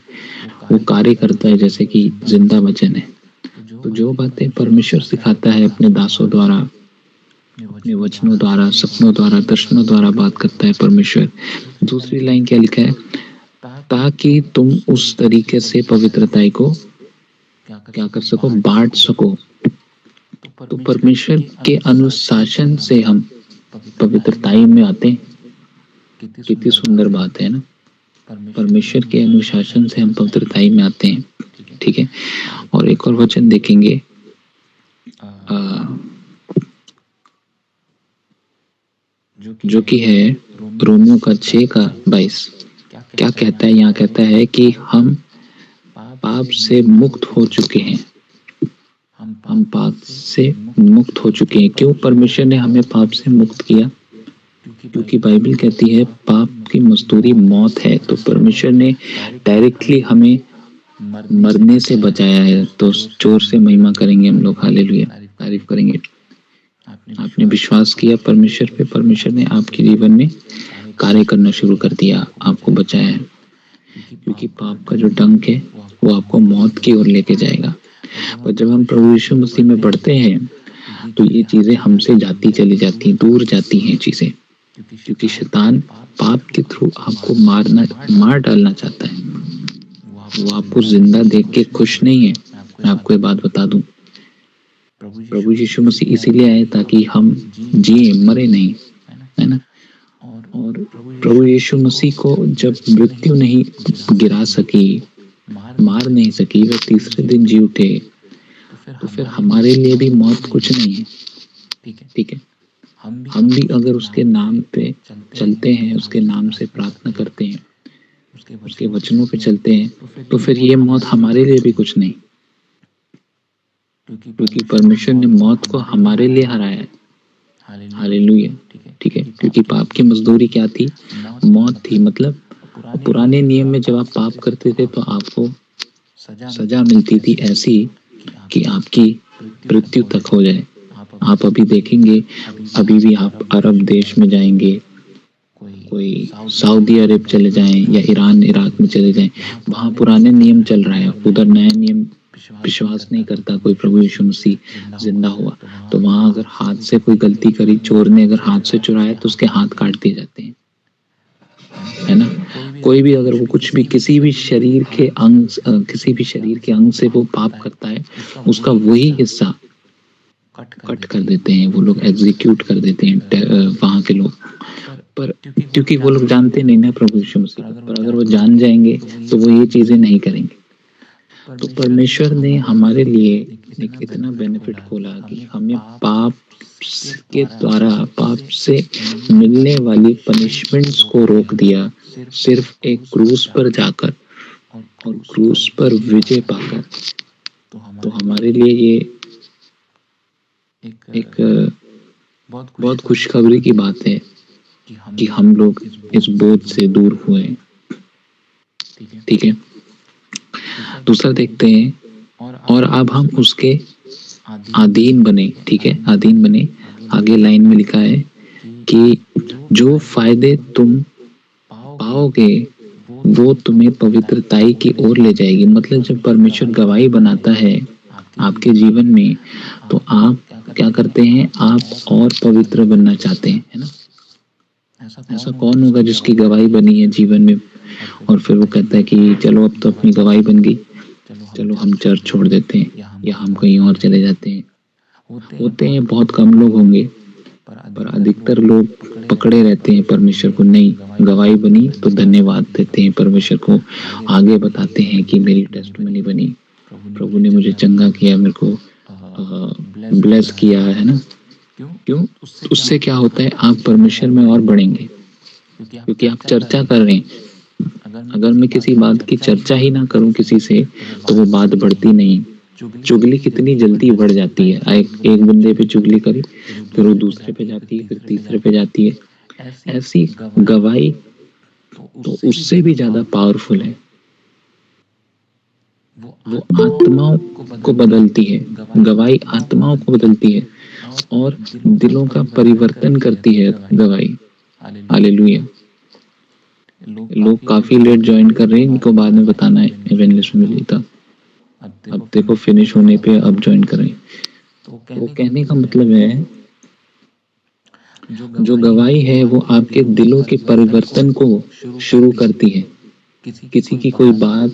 Speaker 5: वो कार्य करता है जैसे कि जिंदा वचन है। तो जो बातें परमेश्वर सिखाता है अपने दासों द्वारा, अपने वचनों द्वारा, सपनों द्वारा, दर्शनों द्वारा बात करता है परमेश्वर। दूसरी लाइन क्या लिखा है, ताकि तुम उस तरीके से पवित्रताई को क्या कर सको, बांट सको। तो परमेश्वर के अनुशासन से हम पवित्रताई में आते हैं। कितनी सुंदर बात है ना, परमेश्वर के अनुशासन से हम पवित्रताई में आते हैं, ठीक है। और एक और वचन देखेंगे, जो कि है रोमियो का 6:22। क्या कहता है, यहाँ कहता है कि हम पाप से मुक्त हो चुके हैं। हम पाप से मुक्त हो चुके हैं। क्यों परमेश्वर ने हमें पाप से मुक्त किया? क्योंकि बाइबल कहती है पाप की मजदूरी मौत है। तो परमेश्वर ने डायरेक्टली हमें मरने से बचाया है। तो जोर से महिमा करेंगे हम लोग, हालेलुया, तारीफ करेंगे। आपने विश्वास किया परमेश्वर पे, परमेश्वर ने आपके जीवन में कार्य करना शुरू कर दिया, आपको बचाया है। क्योंकि पाप का जो डंक है वो आपको मौत की ओर लेके जाएगा। और जब हम प्रभु यीशु मसीह में बढ़ते हैं तो ये चीजें हमसे जाती चली जाती, दूर जाती हैं चीजें। क्योंकि शैतान पाप के थ्रू आपको मार डालना चाहता है। वो आपको जिंदा देख के खुश नहीं है। मैं आपको ये बात बता दूं, प्रभु यीशु मसीह इसीलिए आए ताकि हम जिए, मरे नहीं, है ना। और प्रभु यीशु मसीह को जब मृत्यु नहीं गिरा सकी, मार नहीं सकी, वह तीसरे दिन जी उठे, तो फिर हमारे लिए भी मौत कुछ नहीं है, ठीक है। हम भी अगर उसके नाम पे चलते हैं, उसके नाम से प्रार्थना करते हैं, उसके वचनों पे चलते हैं, तो फिर ये मौत हमारे लिए भी कुछ नहीं। क्योंकि परमेश्वर ने मौत को हमारे लिए हराया है, हालेलुया, ठीक है। क्योंकि पाप की मजदूरी क्या थी? मौत थी। मतलब पुराने नियम में जब आप पाप करते थे तो आपको सजा मिलती थी ऐसी कि आपकी मृत्यु तक हो जाए। आप अभी देखेंगे, अभी भी आप अरब देश में जाएंगे, कोई सऊदी अरब चले जाएं या ईरान इराक में चले जाएं, वहाँ पुराने नियम चल रहा है, उधर नया नियम विश्वास नहीं करता कोई प्रभु यीशु मसीह जिंदा हुआ। तो वहाँ अगर हाथ से कोई गलती करी, चोर ने अगर हाथ से चुराया तो उसके हाथ काट दिए जाते हैं, है ना। कोई भी अगर वो कुछ भी किसी भी शरीर के अंग से वो पाप करता है, उसका वही हिस्सा कट कर देते हैं वो लोग, एग्जीक्यूट कर देते हैं वहाँ के लोग। पर क्योंकि वो लोग जानते नहीं ना प्रभु यीशु मसीह, पर अगर वो जान जाएंगे तो वो ये चीजें नहीं करेंगे। तो परमेश्वर ने हमारे लिए एक इतना बेनिफिट खोला कि हमें पाप के द्वारा, पाप से मिलने वाली पनिशमेंट्स को रोक दिया, सिर्फ एक क्रूस पर जाकर और क्रूस पर विजय पाकर। तो हमारे लिए ये एक बहुत खुशखबरी की बात है कि हम लोग इस बोझ से दूर हुए, ठीक है। दूसरा देखते हैं, और अब हम उसके अधीन बने, ठीक है, अधीन बने। आगे लाइन में लिखा है कि जो फायदे तुम पाओगे वो तुम्हें पवित्रताई की ओर ले जाएगी। मतलब जब परमेश्वर गवाही बनाता है आपके जीवन में, तो आप क्या करते हैं? आप और पवित्र बनना चाहते हैं, है ना। ऐसा कौन होगा जिसकी गवाही बनी है जीवन में और फिर वो कहता है कि चलो अब तो अपनी गवाही बन गई, चलो हम चर्च छोड़ देते हैं या हम कहीं और चले जाते हैं। होते हैं, बहुत कम लोग होंगे, पर अधिकतर लोग पकड़े रहते हैं परमेश्वर को। नहीं, गवाही बनी तो धन्यवाद देते हैं परमेश्वर को, आगे बताते हैं कि मेरी टेस्टमनी बनी, प्रभु ने मुझे चंगा किया, मेरे को ब्लेस किया, है ना। क्यों? उससे क्या होता है? आप परमेश्वर में और बढ़ेंगे, क्योंकि आप चर्चा कर रहे हैं। अगर मैं किसी बात की चर्चा ही ना करूं किसी से, तो वो बात बढ़ती नहीं। चुगली कितनी जल्दी बढ़ जाती है। एक बंदे पे चुगली करी, फिर वो दूसरे पे जाती है, फिर तीसरे पे जाती है। ऐसी गवाही तो उससे भी ज्यादा पावरफुल है। वो आत्माओं को बदलती है, गवाही आत्माओं को बदलती है और दिलों का परिवर्तन करती है गवाही। हालेलुया। लोग काफी लेट ज्वाइन कर रहे हैं, इनको बाद में बताना है इवेंजलिस्ट में मिली था। अब देखो फिनिश होने पे अब ज्वाइन कर रहे हैं। तो कहने का मतलब है जो गवाही है वो आपके दिलों के परिवर्तन को शुरू करती है। किसी की कोई बात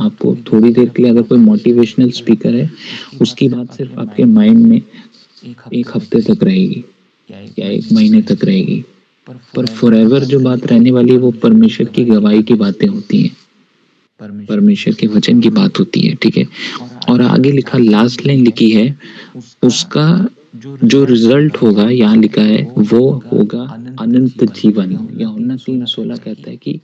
Speaker 5: आपको थोड़ी देर के लिए, अगर कोई मोटिवेशनल स्पीकर है, उसकी बात सिर्फ आपके माइंड में एक हफ्ते तक रहेगी या एक महीने तक रहेगी, पर फॉरएवर जो बात रहने वाली है वो परमेश्वर की गवाही की बातें होती हैं, परमेश्वर के वचन की बात होती है। ठीक है, और आगे लिखा, लास्ट लाइन लिखी है, उसका जो रिजल्ट होगा, यहाँ लिखा है वो होगा अनंत जीवन। यूहन्ना 3:16 कहता है कि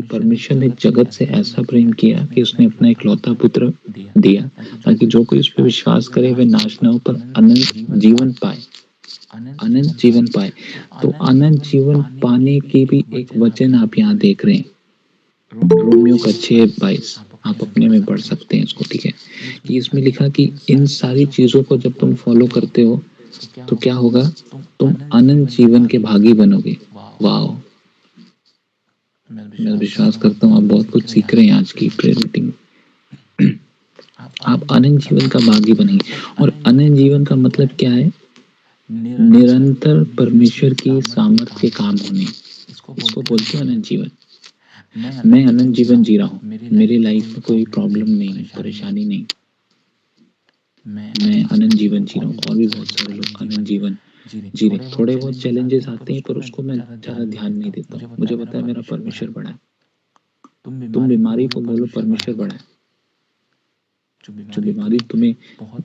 Speaker 5: परमेश्वर ने जगत से ऐसा प्रेम किया कि उसने अपना इकलौता पुत्र दिया ताकि जो कोई उस पर विश्वास करे वह नाश न हो पर अनंत जीवन पाए। अनंत जीवन पाए। तो अनंत जीवन पाने की भी एक वचन आप यहाँ देख रहे हैं, रोमियो का 6:22। आप अपने में पढ़ सकते हैं इसको। ठीक है, कि इसमें लिखा कि इन सारी चीजों को जब तुम फॉलो करते हो तो क्या होगा, तुम अनंत जीवन के भागी बनोगे। वाह, मैं विश्वास करता हूँ आप बहुत कुछ सीख रहे हैं आज की प्रेयर मीटिंग में। आप अनंत जीवन का भागी बनेंगे। और अनंत जीवन का मतलब क्या है, निरंतर परमेश्वर की सामर्थ्य के काम होने, इसको बोलते हैं अनंत जीवन। मैं अनंत जीवन जी रहा हूँ, मेरी लाइफ में कोई प्रॉब्लम नहीं, परेशानी नहीं, मैं अनंत जीवन जी रहा हूँ। और भी बहुत सारे लोग अनंत जीवन जी रहे। थोड़े बहुत चैलेंजेस आते हैं पर उसको मैं ज़्यादा ध्यान नहीं देता हूँ। मुझे पता है मेरा परमेश्वर बड़ा है। तुम बीमारी को बोलो परमेश्वर बड़ा है। जो बीमारी तुम्हें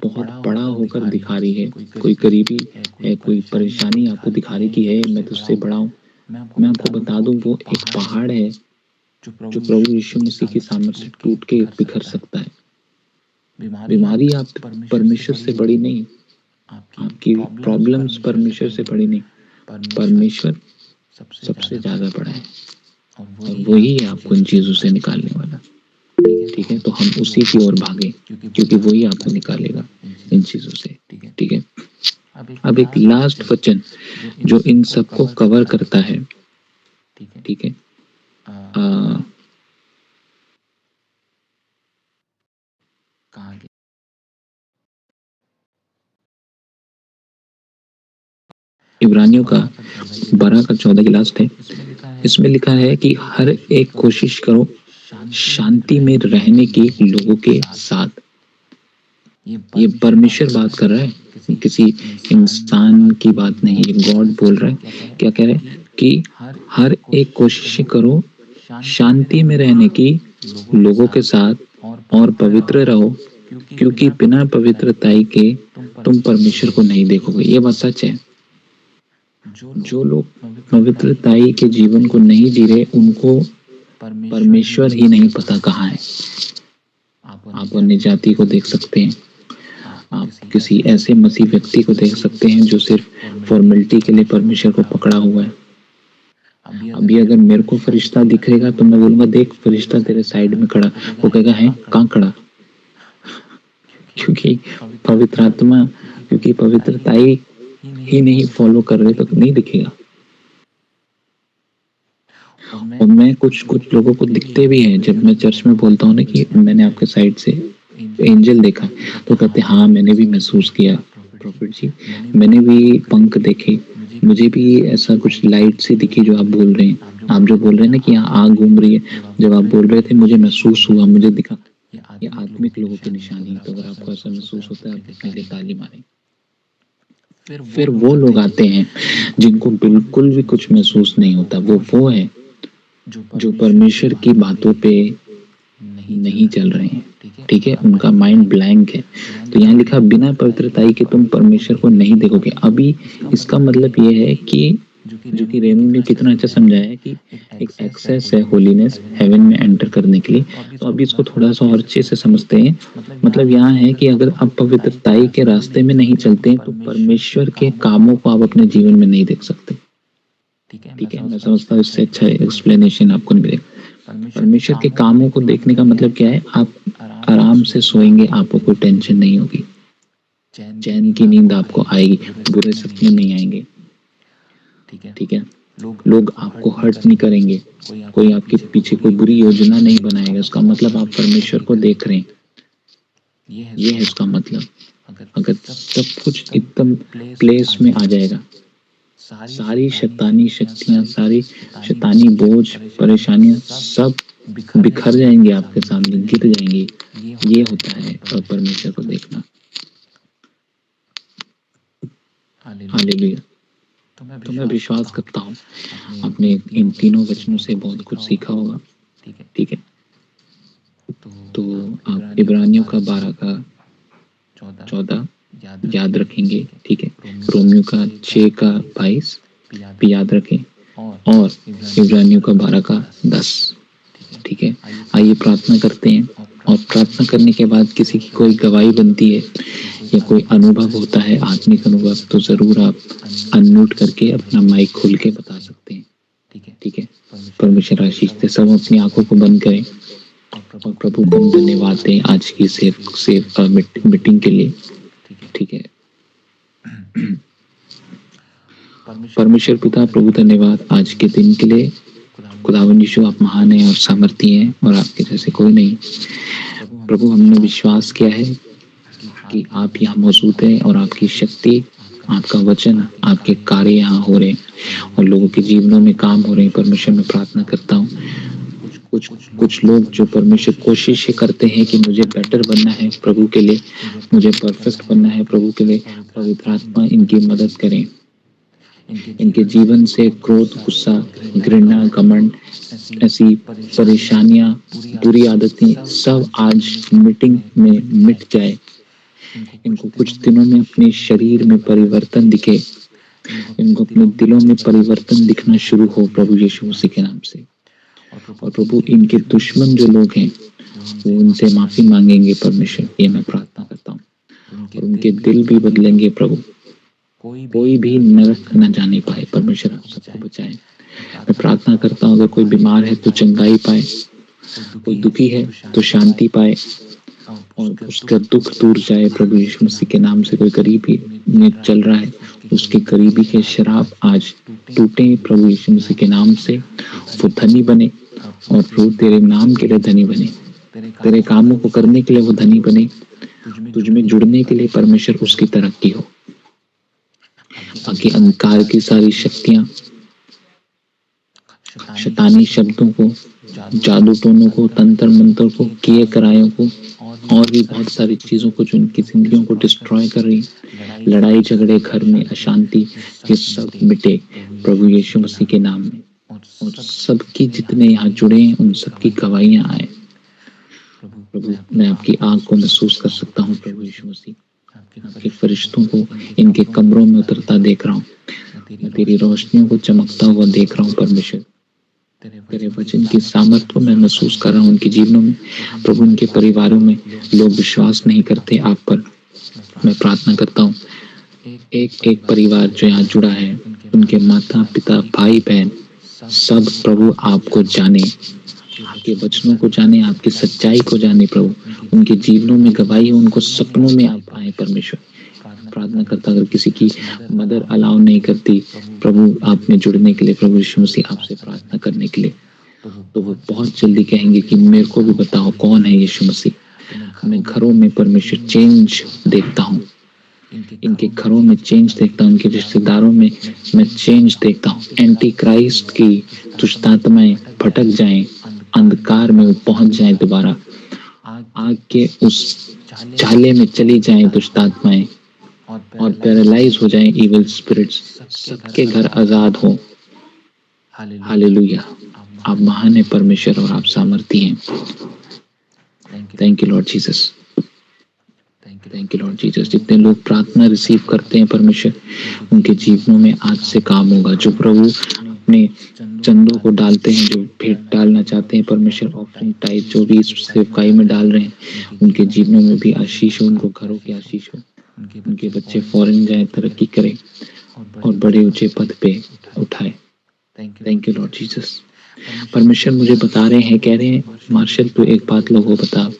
Speaker 5: बहुत बड़ा होकर दिखा रही है, कोई गरीबी है, कोई परेशानी आपको दिखा रही कि है मैं तुझसे बड़ा हूँ, मैं आपको बता दूं वो एक पहाड़ है जो प्रभु यीशु मसीह की सामर्थ्य से टूट के बिखर सकता है। बीमारी आप परमेश्वर से बड़ी नहीं, आपकी प्रॉब्लम्स परमेश्वर से बड़ी नहीं, परमेश्वर सबसे ज्यादा बड़ा है और वही है आपको इन चीजों से निकालने वाला। ठीक है, तो हम उसी की ओर भागे क्योंकि वही आपको निकालेगा इन चीजों से। ठीक है, अब एक लास्ट वचन जो इन सबको कवर करता है। ठीक है, इब्रानियों का 12:14 की लास्ट है। इसमें लिखा है कि हर एक कोशिश करो शांति में रहने की लोगों के साथ। ये परमेश्वर बात कर रहा है, किसी इंसान की बात नहीं, ये गॉड बोल रहा है। क्या कह रहे हैं कि हर एक कोशिश करो शांति में रहने की लोगों के साथ और पवित्र रहो क्योंकि बिना पवित्रताई के तुम परमेश्वर को नहीं देखोगे। ये बात सच है। जो लोग पवित्रताई के जीवन को नहीं जी रहे उनको परमेश्वर ही नहीं पता कहाँ है। आप अन्य जाति को देख सकते हैं, आप किसी ऐसे मसीह व्यक्ति को देख सकते हैं जो सिर्फ फॉर्मेलिटी के लिए परमेश्वर को पकड़ा हुआ है। अभी अगर मेरे को फरिश्ता दिखेगा तो मैं बोलूंगा देख फरिश्ता तेरे साइड में खड़ा, वो कहेगा है कहाँ खड़ा, क्योंकि पवित्र आत्मा, क्योंकि पवित्रताई ही नहीं फॉलो कर रहे तो नहीं दिखेगा। और मैं कुछ लोगों को दिखते भी हैं, जब मैं चर्च में बोलता हूँ ना कि मैंने आपके साइड से एंजल देखा तो कहते हाँ मैंने भी महसूस किया प्रॉफिट जी, मैंने भी पंख देखे, मुझे भी ऐसा कुछ लाइट सी दिखी जो आप बोल रहे हैं। आप जो बोल रहे हैं ना कि यहाँ आग घूम रही है, जब आप बोल रहे थे मुझे महसूस हुआ, मुझे दिखा। ये आत्मिक लोगों की निशानी। तो अगर आपको ऐसा महसूस होता है आप अपने लिए ताली मारें। फिर वो लोग आते हैं जिनको बिल्कुल भी कुछ महसूस नहीं होता। वो है जो परमेश्वर की बातों पे नहीं चल रहे हैं। ठीक है, उनका माइंड ब्लैंक है। तो यहाँ लिखा बिना पवित्रताई के तुम परमेश्वर को नहीं देखोगे। अभी इसका मतलब ये है कि जो कि रेनू ने कितना अच्छा समझाया है कि एक एक्सेस है होलीनेस हेवन में एंटर करने के लिए। तो अभी इसको थोड़ा सा और अच्छे से समझते हैं। मतलब यहाँ है कि अगर आप पवित्रताई के रास्ते में नहीं चलते हैं तो परमेश्वर के कामों को आप अपने जीवन में नहीं देख सकते। ठीक है, मैं समझता हूँ इससे अच्छा एक्सप्लेनेशन आपको नहीं मिलेगा। परमेश्वर के कामों को देखने का मतलब क्या है? आप आराम से सोएंगे, आपको कोई टेंशन नहीं होगी, चैन की नींद आपको आएगी, बुरे सपने नहीं आएंगे, ठीक है? लोग आपको हर्ट नहीं करेंगे, कोई आपके पीछे कोई बुरी योजना नहीं बनाएगा। उसका मतलब आप परमेश्वर को देख रहे हैं, ये है उसका मतलब। अगर सब कुछ एकदम प्लेस में आ जाएगा, सारी शैतानी शक्तियां, सारी शैतानी बोझ, परेशानियां सब बिखर जाएंगे आपके सामने, गिर जाएंगी। ये होता है और परमेश्वर को देखना। हालेलुया। तो मैं विश्वास करता हूँ आपने इन तीनों वचनों से बहुत कुछ सीखा होगा, ठीक है? तो आप इब्रानियों का 12 का 14 याद रखेंगे, ठीक है? रोमियो का 6 का 22 भी याद रखें और इब्रानियों का 12 का 10, ठीक है? आइए प्रार्थना करते हैं और प्रार्थना करने के बाद किसी की कोई गवाही बनती है या कोई अनुभव होता है, आत्मिक अनुभव, तो जरूर आप अनम्यूट करके अपना माइक खोल के बता सकते हैं, ठीक है? परमेश्वर आशीष दे। सब अपनी आंखों को बंद करें और प्रभु को धन्यवाद दें आज की सेफ मीटिंग के लिए, ठीक है? परमेश्वर पिता प्रभु धन्यवाद आज के दिन के लिए। खुदावंद यीशु आप महान हैं और सामर्थी हैं और आपके जैसे कोई नहीं। प्रभु हमने विश्वास किया है कि आप यहाँ मौजूद हैं और आपकी शक्ति, आपका वचन, आपके कार्य यहाँ हो रहे हैं और लोगों के जीवनों में काम हो रहे हैं। परमेश्वर मैं प्रार्थना करता हूँ कुछ लोग जो परमेश्वर कोशिशें करते हैं कि मुझे बेटर बनना है प्रभु के लिए, मुझे परफेक्ट बनना है प्रभु के लिए, पवित्र आत्मा इनकी मदद करें। इनके जीवन से क्रोध, गुस्सा, घृणा, घमंड, ऐसी परेशानियां, बुरी आदतें सब आज मीटिंग में मिट जाए। इनको कुछ दिनों में अपने शरीर में परिवर्तन दिखे, इनको अपने दिलों में परिवर्तन दिखना शुरू हो प्रभु यीशु मसीह के नाम से। और प्रभु इनके दुश्मन जो लोग हैं वो उनसे माफी मांगेंगे परमेश्वर, ये मैं प्रार्थना करता हूँ। और उनके दिल भी बदलेंगे प्रभु, कोई भी नरक न जाने पाए। परमेश्वर आप सबको बचाए। मैं प्रार्थना करता हूँ अगर कोई बीमार है तो चंगाई पाए, कोई दुखी है तो शांति पाए और उसका दुख दूर जाए प्रभु यीशु मसीह के नाम से। कोई गरीबी में चल रहा है, उसके गरीबी के शराब आज टूटे प्रभु यीशु मसीह के नाम से। वो धनी बने और प्रभु तेरे नाम के लिए धनी बने, तेरे कामों को करने के लिए वो धनी बने, तुझ में जुड़ने के लिए परमेश्वर उसकी तरक्की हो। बाकी अंधकार की सारी शक्तियां, शैतानी शब्दों को, जादू टोनों को, तंत्र मंत्र को, किए करायों को और भी बहुत सारी चीजों को जो उनकी जिंदगियों को डिस्ट्रॉय कर रही, लड़ाई झगड़े, घर में अशांति, ये सब मिटे प्रभु यीशु मसीह के नाम में। और सबकी जितने यहाँ जुड़े हैं उन सबकी गवाहियां आए प्रभु। मैं आपकी आग को महसूस कर सकता हूँ प्रभु यीशु मसीह, आपके फरिश्तों को इनके कमरों में उतरता देख रहा हूँ, मैं तेरी रोशनियों को चमकता हुआ देख रहा हूँ परमेश्वर। तेरे वचन की सामर्थ्य को मैं महसूस कर रहा हूँ उनके जीवनों में प्रभु। उनके परिवारों में लोग विश्वास नहीं करते आप पर। मैं प्रार्थना करता हूँ एक एक परिवार जो यहाँ जुड़ा है, उनके माता पिता, भाई बहन सब प्रभु आपको जाने, आपके वचनों को जाने, आपकी सच्चाई को जाने प्रभु। उनके जीवनों में गवाही हो, उनको सपनों में आप आए परमेश्वर। प्रार्थना करता अगर किसी की मदर अलाउ नहीं करती प्रभु आप में जुड़ने के लिए, प्रभु यीशु मसीह आपसे प्रार्थना करने के लिए, तो वो बहुत जल्दी कहेंगे कि मेरे को भी बताओ कौन है यीशु मसीह। मैं घरों में परमेश्वर चेंज देखता हूँ, इनके घरों में चेंज देखता हूँ, इनके रिश्तेदारों में मैं चेंज देखता हूँ। एंटी क्राइस्ट की दुष्ट आत्माएं भटक जाएं, अंधकार में वो पहुंच जाएं, दोबारा आग के उस जाले में चली जाएं दुष्ट आत्माएं और पैरालाइज हो जाएं इविल स्पिरिट्स। सबके घर आजाद हो। हालेलुया। आप महान है परमेश्वर और आप सामर्थी हैं। Thank you Lord Jesus, thank you Lord Jesus. जितने लोग प्रार्थना रिसीव करते हैं परमेश्वर, उनके जीवनों में आज से काम होगा। जो प्रभु अपने चंदों को डालते हैं, जो भेंट डालना चाहते हैं परमेश्वर, ऑफरिंग टाइप जो भी इस सेवकाई में डाल रहे हैं, उनके जीवनों में भी आशीष हो, उनको घरों की आशीष हो, उनके बच्चे फॉरेन जाए, तरक्की करें और बड़े ऊंचे पद पे उठाए। Thank you Lord Jesus. परमेश्वर मुझे बता रहे हैं, कह रहे हैं मार्शल तू एक बात लोगों को बता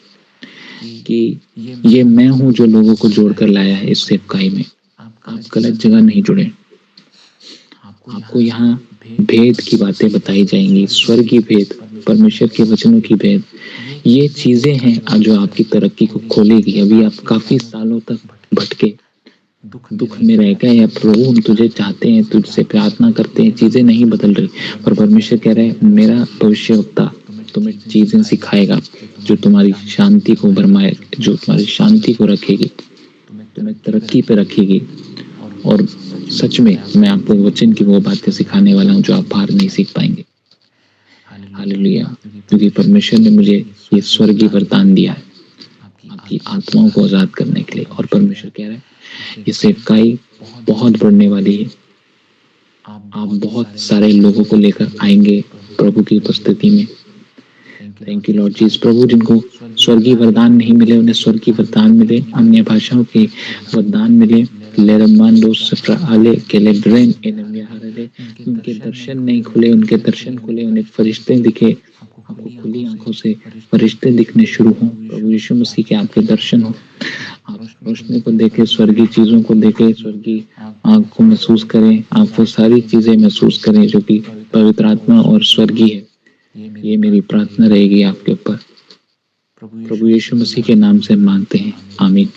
Speaker 5: कि ये मैं हूँ जो लोगों को जोड़कर लाया है इस सेवकाई में। आप गलत जगह नहीं जुड़े। आपको यहाँ भेद की बातें बताई जाएंगी, स्वर्गीय भेद, परमेश्वर के वचनों की भेद। ये चीजें हैं जो आपकी तरक्की को खोलेगी। अभी आप काफी सालों तक भटके दुख में रह गए या प्रभु हम तुझे चाहते हैं, तुझसे प्रार्थना करते हैं, चीजें नहीं बदल रही, पर परमेश्वर कह रहे हैं मेरा भविष्यवक्ता तुम्हें चीजें सिखाएगा जो तुम्हारी शांति को भरमाए, जो तुम्हारी शांति को रखेगी, तुम्हें तरक्की पे रखेगी। और सच में मैं आपको वचन की वो बातें सिखाने वाला हूँ जो आप बाहर नहीं सीख पाएंगे। हालेलुया, क्योंकि परमेश्वर ने मुझे ये स्वर्गीय वरदान दिया है आपकी आत्माओं को आजाद करने के लिए। और परमेश्वर कह रहा है ये सेवकाई बहुत बढ़ने वाली है। आप बहुत सारे लोगों को लेकर आएंगे प्रभु की उपस्थिति में। Thank you Lord Jesus. प्रभु जिनको स्वर्गीय वरदान नहीं मिले उन्हें स्वर्गीय वरदान मिले, अन्य भाषाओं के वरदान मिले। उनके दर्शन नहीं खुले, उनके दर्शन खुले, उन्हें फरिश्ते दिखे, आपको खुली आंखों से फरिश्ते दिखने शुरू हों। प्रभु यीशु मसीह के आपके दर्शन हो, आप रोशनी को देखें, स्वर्गीय चीजों को देखें, स्वर्गीय आंख को महसूस करें, आप वो सारी चीजें महसूस करें जो कि पवित्र आत्मा और स्वर्गीय है। ये मेरी प्रार्थना रहेगी आपके ऊपर। प्रभु यीशु मसीह के नाम से मांगते हैं, आमीन।